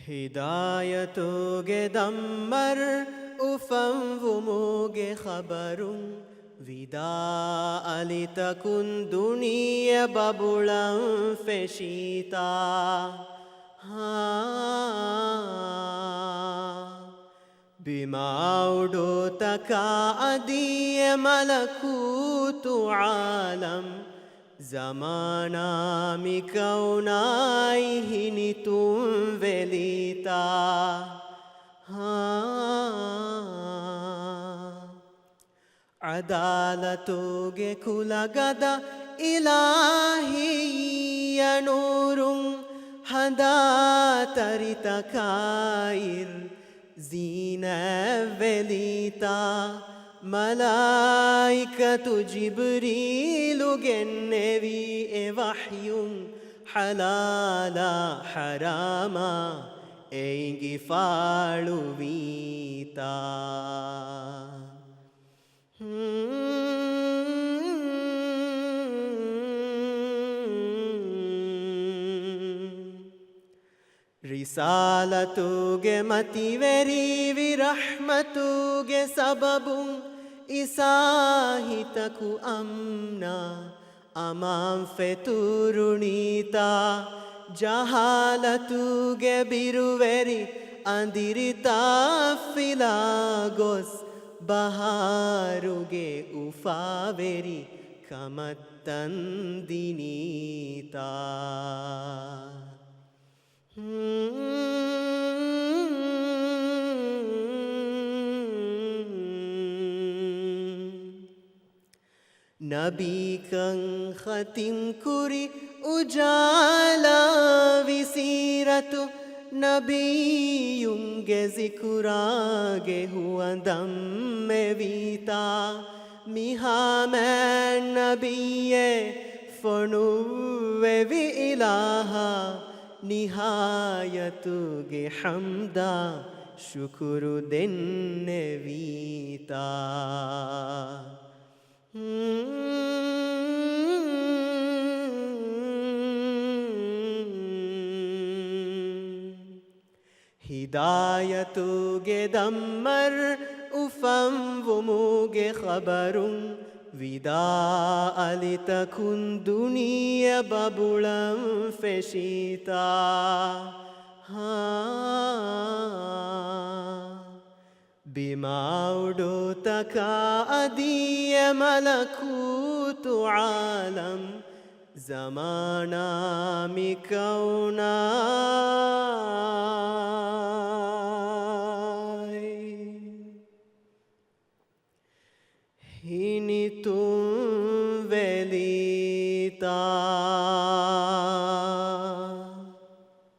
ಹಿದಾಯತುಗೆ ದಮ್ಮರ್ ಉಫಂವುಮುಗೆ ಖಬರುಂ ವಿದಾ ಅಲಿತಕುನ್ ದುನಿಯ ಬಬುಳಂ ಫೆಶೀತಾ ಬಿಮೌಡೋತಕ ಅದಿಯ ಮಲಕೂತು ಆಲಂ ज़माना मि कौनाई हिनि तुम वेलिता अदालतोगे कुलगद इलाही नूरुं हदा तरित काइर ज़ीना वेलिता मलाइकतु जिब्रीलु गेन्नेवी ए वह्युं हलाला हरामा एंगी फाळुवीता रिसालतुगे मतिवेरी विरहमतुगे सबबुं इसाहितकु अम्ना अमां फेतुरुनीता जहालतुगे बिरुवेरी अंदिरिता फिलागोस बहारुगे उफावेरी कमत्तंदिनीता नबी कं खतिम कुरी उजाला विसीरतु नबीयुंगे जिकुरागे हुआ दम में वीता मिहा मैं नबीये फनुवे वि इलाहा निहायतुगे हम्दा शुकुरु देन्ने वीता हिदायतुगे दम्मर उफंवुमुगे खबरुं विदा अलितकुन दुनिया बबुळं फेशीता बिमाउडोतक अदिय मलकूतु आलम ज़माना मि कौनाई हिनि तुम वेलिता